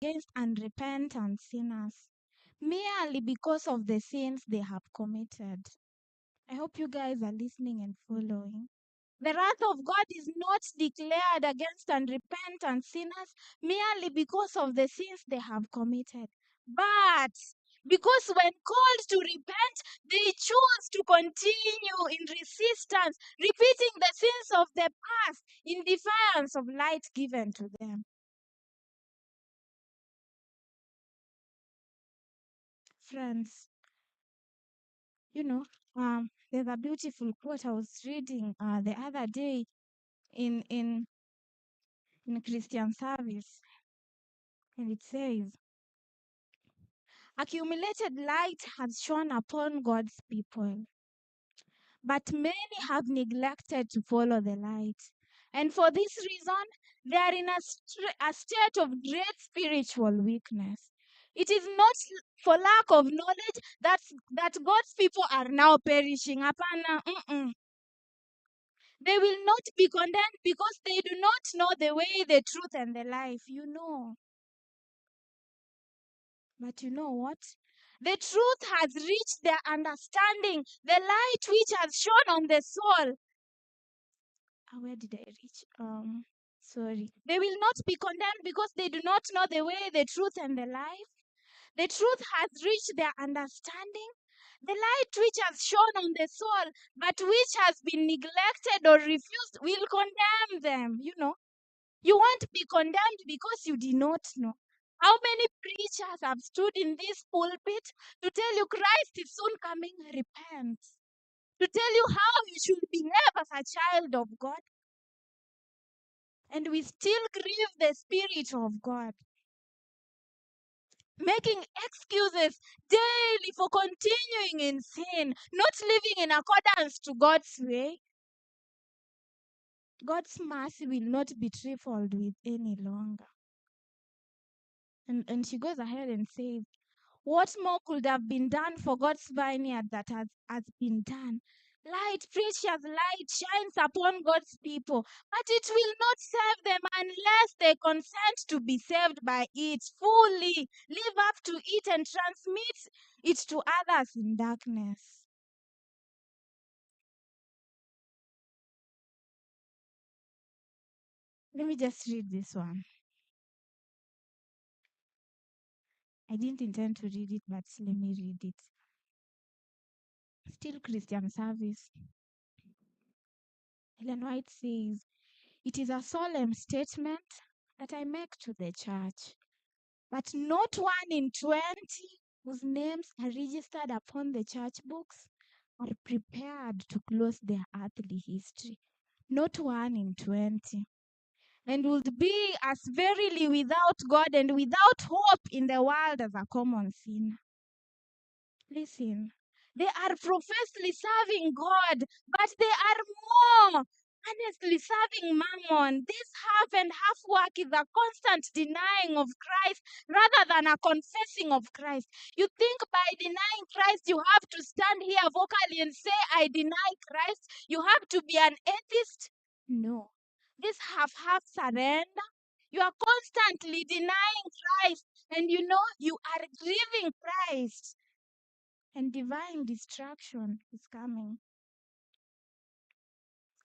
against unrepentant sinners merely because of the sins they have committed. I hope you guys are listening and following. The wrath of God is not declared against unrepentant sinners merely because of the sins they have committed, but because when called to repent, they choose to continue in resistance, repeating the sins of the past in defiance of light given to them. Friends, there's a beautiful quote I was reading the other day in Christian service, and it says, accumulated light has shone upon God's people, but many have neglected to follow the light. And for this reason, they are in a state of great spiritual weakness. It is not for lack of knowledge that God's people are now perishing. Apana, They will not be condemned because they do not know the way, the truth, and the life. But you know what? The truth has reached their understanding, the light which has shone on the soul. Where did I reach? Sorry. They will not be condemned because they do not know the way, the truth, and the life. The truth has reached their understanding. The light which has shone on the soul, but which has been neglected or refused, will condemn them. You won't be condemned because you did not know. How many preachers have stood in this pulpit to tell you Christ is soon coming, repent? To tell you how you should behave as a child of God. And we still grieve the Spirit of God, making excuses daily for continuing in sin, not living in accordance to God's way. God's mercy will not be trifled with any longer. And she goes ahead and says, what more could have been done for God's vineyard that has been done? Light, precious light, shines upon God's people, but it will not save them unless they consent to be saved by it fully, live up to it, and transmit it to others in darkness. Let me just read this one. I didn't intend to read it, but let me read it. Still Christian service. Ellen White says, it is a solemn statement that I make to the church, but not 1 in 20 whose names are registered upon the church books are prepared to close their earthly history. Not 1 in 20. And would be as verily without God and without hope in the world as a common sinner. Listen, they are professedly serving God, but they are more honestly serving mammon. This half and half work is a constant denying of Christ rather than a confessing of Christ. You think by denying Christ, you have to stand here vocally and say, I deny Christ. You have to be an atheist. No. This half surrender, you are constantly denying Christ, and you are grieving Christ. And divine destruction is coming.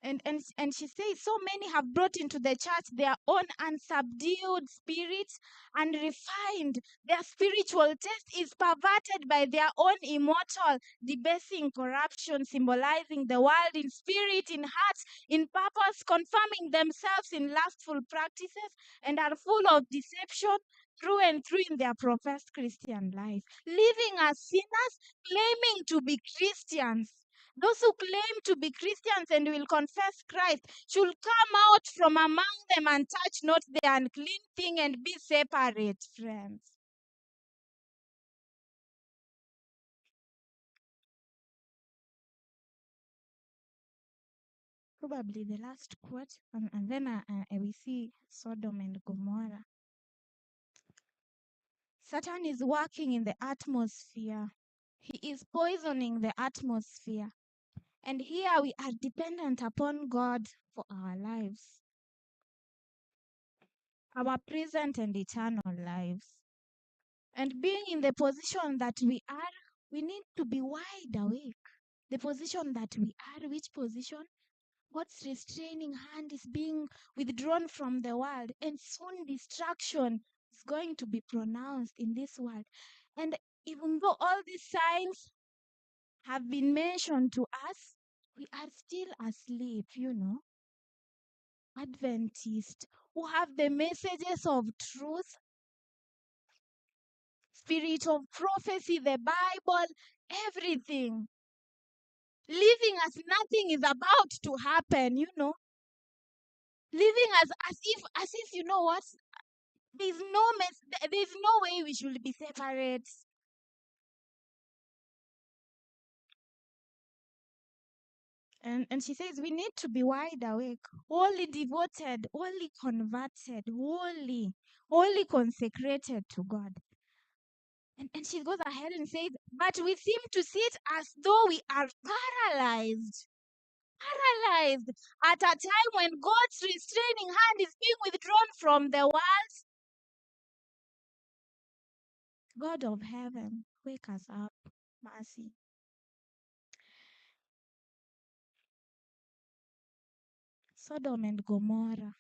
And she says, so many have brought into the church their own unsubdued spirits and refined. Their spiritual taste is perverted by their own immortal, debasing corruption, symbolizing the world in spirit, in heart, in purpose, confirming themselves in lustful practices, and are full of deception through and through in their professed Christian life, living as sinners, claiming to be Christians. Those who claim to be Christians and will confess Christ should come out from among them and touch not the unclean thing and be separate, friends. Probably the last quote, and then we see Sodom and Gomorrah. Satan is working in the atmosphere. He is poisoning the atmosphere. And here we are dependent upon God for our lives. our present and eternal lives. And being in the position that we are, we need to be wide awake. The position that we are, which position? God's restraining hand is being withdrawn from the world, and soon destruction is going to be pronounced in this world. And even though all these signs have been mentioned to us, we are still asleep, Adventists who have the messages of truth, spirit of prophecy, the Bible, everything. Living as nothing is about to happen, Living as if you know what? There's no way we should be separate. And she says we need to be wide awake, wholly devoted, wholly converted, wholly consecrated to God. And she goes ahead and says, but we seem to see it as though we are paralyzed. Paralyzed at a time when God's restraining hand is being withdrawn from the world. God of heaven, wake us up. Mercy. Sodom and Gomorrah.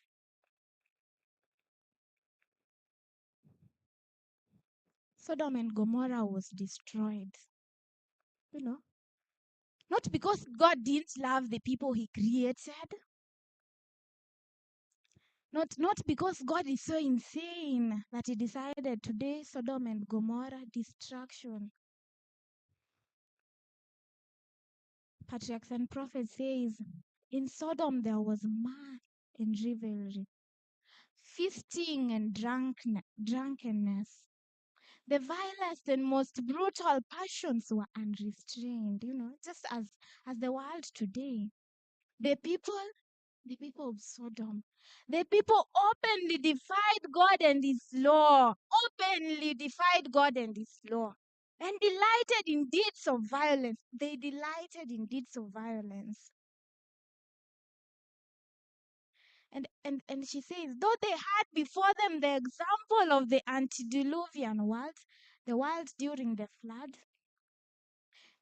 Sodom and Gomorrah was destroyed. Not because God didn't love the people he created. Not because God is so insane that he decided today Sodom and Gomorrah destruction. Patriarchs and Prophets says, in Sodom there was murder and revelry, feasting and drunkenness. The vilest and most brutal passions were unrestrained, just as the world today. The people of Sodom, the people openly defied God and his law, and delighted in deeds of violence. They delighted in deeds of violence. And she says, though they had before them the example of the antediluvian world, the world during the flood,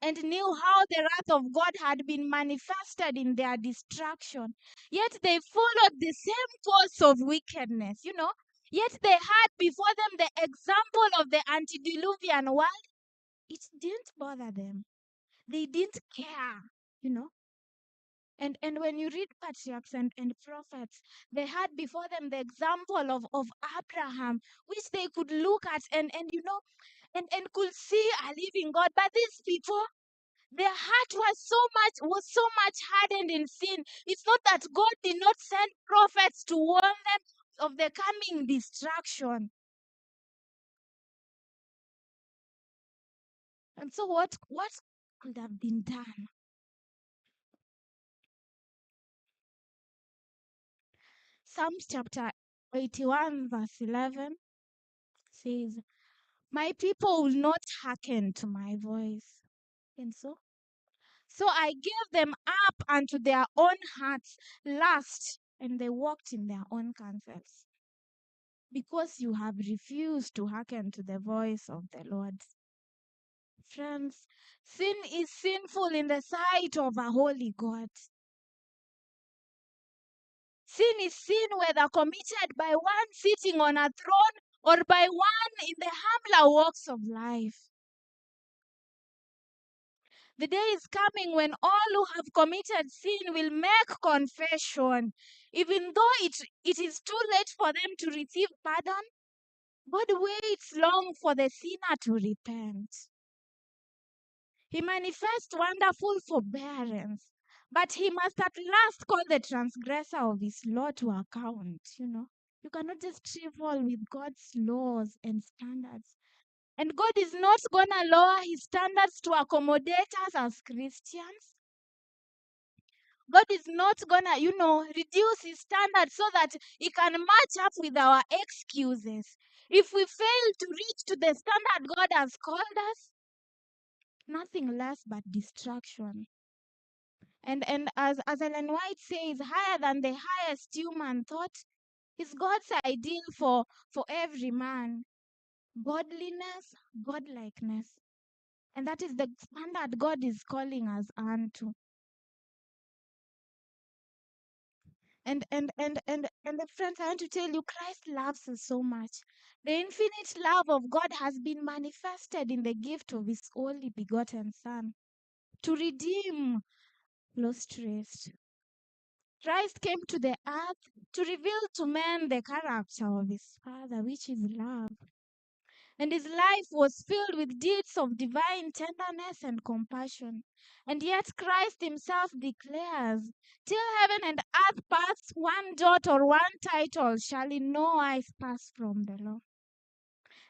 and knew how the wrath of God had been manifested in their destruction. Yet they followed the same course of wickedness, Yet they had before them the example of the antediluvian world. It didn't bother them. They didn't care, you know. And when you read patriarchs and prophets, they had before them the example of Abraham, which they could look at and could see a living God. But these people, their heart was so much hardened in sin. It's not that God did not send prophets to warn them of the coming destruction. And so what could have been done? Psalms chapter 81 verse 11 says, my people will not hearken to my voice. And so I gave them up unto their own hearts lust, and they walked in their own counsels. Because you have refused to hearken to the voice of the Lord. Friends, sin is sinful in the sight of a holy God. Sin is sin whether committed by one sitting on a throne or by one in the humbler walks of life. The day is coming when all who have committed sin will make confession. Even though it is too late for them to receive pardon, God waits long for the sinner to repent. He manifests wonderful forbearance, but he must at last call the transgressor of his law to account, You cannot just trifle with God's laws and standards. And God is not going to lower his standards to accommodate us as Christians. God is not going to, reduce his standards so that he can match up with our excuses. If we fail to reach to the standard God has called us, nothing less but destruction. And as Ellen White says, higher than the highest human thought Is God's ideal for every man. Godliness, godlikeness. And that is the standard God is calling us unto. And the friends, I want to tell you, Christ loves us so much. The infinite love of God has been manifested in the gift of his only begotten Son to redeem lost race. Christ came to the earth to reveal to men the character of his Father, which is love. And his life was filled with deeds of divine tenderness and compassion. And yet Christ himself declares, till heaven and earth pass, one jot or one title shall in no wise pass from the law.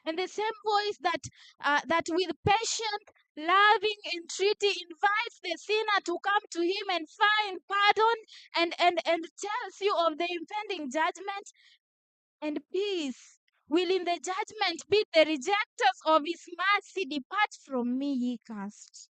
And the same voice that with patient, loving entreaty invites the sinner to come to him and find pardon and tells you of the impending judgment and peace will in the judgment bid the rejectors of his mercy, depart from me, ye cursed.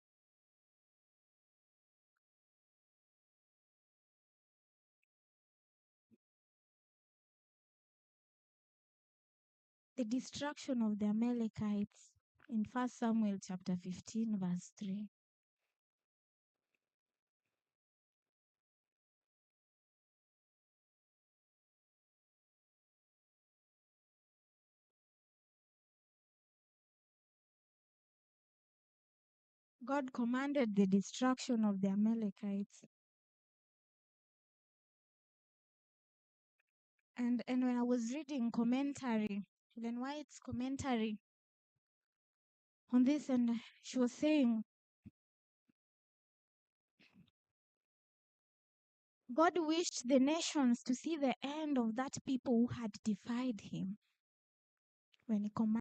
The destruction of the Amalekites in 1 Samuel chapter 15, verse 3. God commanded the destruction of the Amalekites. And when I was reading commentary, Ellen White's commentary on this, and she was saying, God wished the nations to see the end of that people who had defied him when he commanded